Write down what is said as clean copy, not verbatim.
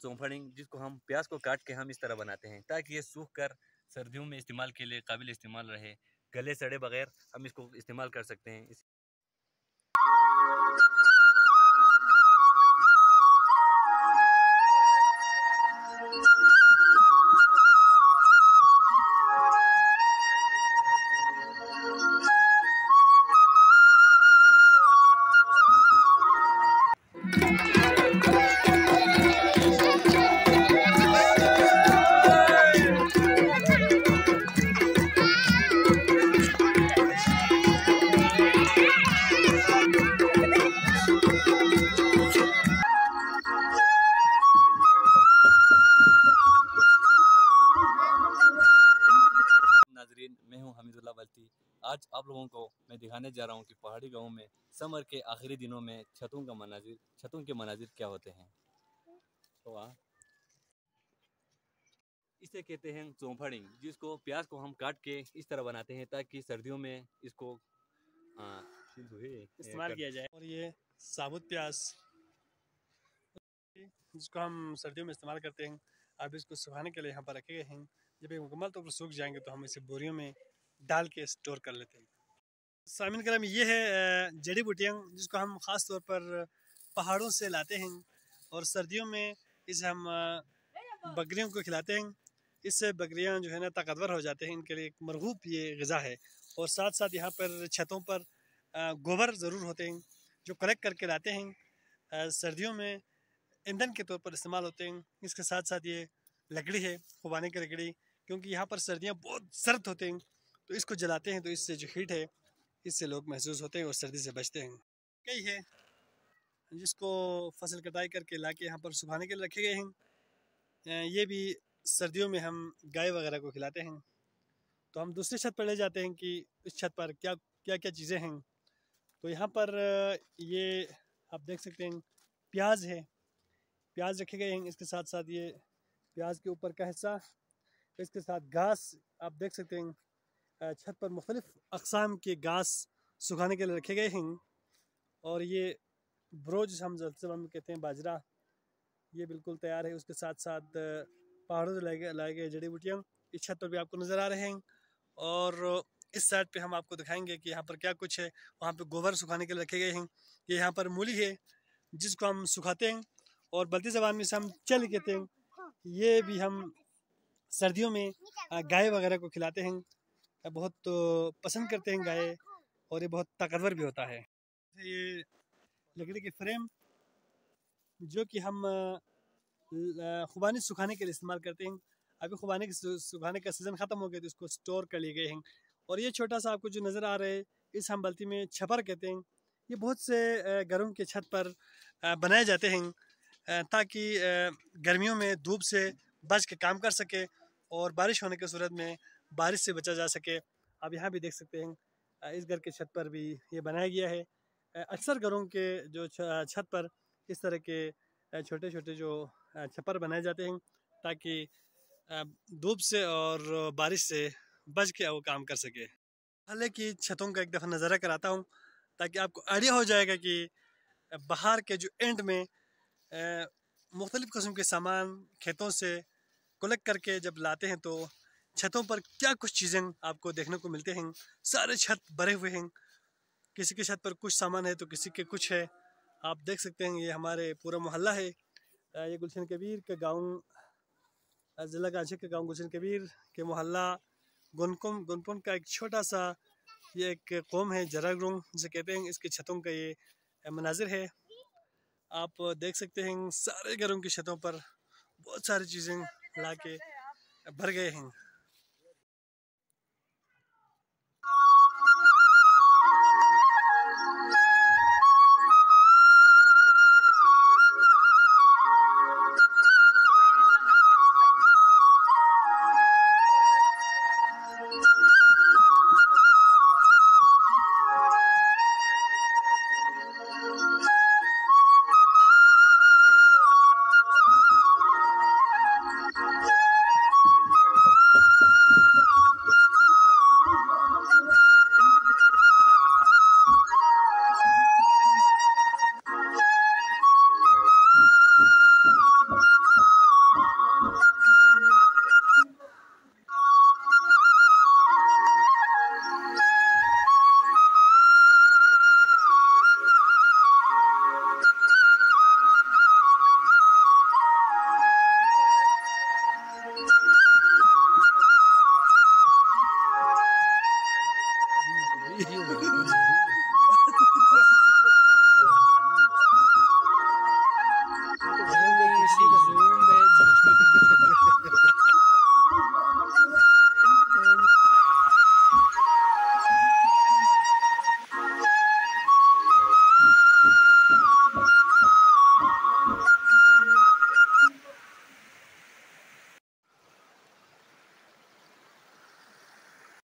चौफड़िंग, जिसको हम प्याज को काट के हम इस तरह बनाते हैं ताकि ये सूख कर सर्दियों में इस्तेमाल के लिए काबिल इस्तेमाल रहे। गले सड़े बगैर हम इसको इस्तेमाल कर सकते हैं। नाजरीन, मैं हूं हमीदुल्लाह बल्ती। आज आप लोगों को मैं दिखाने जा रहा हूं कि पहाड़ी गांव में समर के आखिरी दिनों में छतों के मनाजिर क्या होते हैं। तो इसे कहते हैं चौफड़िंग, जिसको प्याज को हम काट के इस तरह बनाते हैं ताकि सर्दियों में इसको इस्तेमाल किया जाए। और ये साबुत प्याज जिसको हम सर्दियों में इस्तेमाल करते हैं, अब इसको सुखाने के लिए यहाँ पर रखे गए हैं। जब ये मुकम्मल तौर पर सूख जाएंगे तो हम इसे बोरियों में डाल के स्टोर कर लेते हैं। सामिन करम ये है जड़ी बूटियाँ जिसको हम ख़ास तौर पर पहाड़ों से लाते हैं और सर्दियों में इसे हम बकरियों को खिलाते हैं। इससे बकरियाँ जो है ना ताकतवर हो जाते हैं, इनके लिए एक मरगूब ये ग़िज़ा है। और साथ साथ यहाँ पर छतों पर गोबर ज़रूर होते हैं जो कलेक्ट करके लाते हैं। सर्दियों में ईंधन के तौर पर इस्तेमाल होते हैं। इसके साथ साथ ये लकड़ी है, खुबानी की लकड़ी, क्योंकि यहाँ पर सर्दियाँ बहुत सर्द होते हैं तो इसको जलाते हैं तो इससे जो हीट है इससे लोग महसूस होते हैं और सर्दी से बचते हैं। कई है जिसको फसल कटाई करके ला के यहाँ पर सुखाने के लिए रखे गए हैं। ये भी सर्दियों में हम गाय वगैरह को खिलाते हैं। तो हम दूसरी छत पर ले जाते हैं कि इस छत पर क्या क्या क्या चीज़ें हैं। तो यहाँ पर ये आप देख सकते हैं प्याज है, प्याज रखे गए हैं। इसके साथ साथ ये प्याज के ऊपर का हिस्सा, इसके साथ घास आप देख सकते हैं। छत पर मुख्तलिफ़ अक़साम के घास सुखाने के लिए रखे गए हैं। और ये ब्रोज हम ज़बान में कहते हैं बाजरा, ये बिल्कुल तैयार है। उसके साथ साथ पहाड़ों से लाए गए जड़ी बूटियाँ इस छत पर भी आपको नज़र आ रहे हैं। और इस साइड पे हम आपको दिखाएंगे कि यहाँ पर क्या कुछ है। वहाँ पे गोबर सुखाने के लिए रखे गए हैं। ये यहाँ पर मूली है जिसको हम सुखाते हैं और बल्ती ज़बान में से हम चल कहते हैं। ये भी हम सर्दियों में गाय वगैरह को खिलाते हैं, बहुत पसंद करते हैं गाय, और ये बहुत ताकतवर भी होता है। ये लकड़ी के फ्रेम जो कि हम खुबानी सुखाने के लिए इस्तेमाल करते हैं। अभी खुबानी के सुखाने का सीज़न ख़त्म हो गया तो इसको स्टोर कर लिए गए हैं। और ये छोटा सा आपको जो नज़र आ रहा है इस हम बल्ती में छपर कहते हैं। ये बहुत से घरों के छत पर बनाए जाते हैं ताकि गर्मियों में धूप से बच के काम कर सके और बारिश होने की सूरत में बारिश से बचा जा सके। आप यहाँ भी देख सकते हैं इस घर के छत पर भी ये बनाया गया है। अक्सर घरों के जो छत पर इस तरह के छोटे छोटे जो छप्पर बनाए जाते हैं ताकि धूप से और बारिश से बच के वो काम कर सके। हालांकि छतों का एक दफ़ा नज़ारा कराता हूँ ताकि आपको आइडिया हो जाएगा कि बाहर के जो एंड में मुख्तलिफ़ किस्म के सामान खेतों से कलेक्ट करके जब लाते हैं तो छतों पर क्या कुछ चीज़ें आपको देखने को मिलते हैं। सारे छत भरे हुए हैं, किसी के छत पर कुछ सामान है तो किसी के कुछ है। आप देख सकते हैं ये हमारे पूरा मोहल्ला है। ये गुलशन कबीर के गांव, ज़िला गांची के गांव गुलशन कबीर के मोहल्ला गुनपुन का एक छोटा सा ये एक कौम है जराग्रुंग जिसे कहते हैं। इसके छतों का ये मनाजिर है। आप देख सकते हैं सारे घरों की छतों पर बहुत सारी चीज़ें ला के भर गए हैं। वीडियो में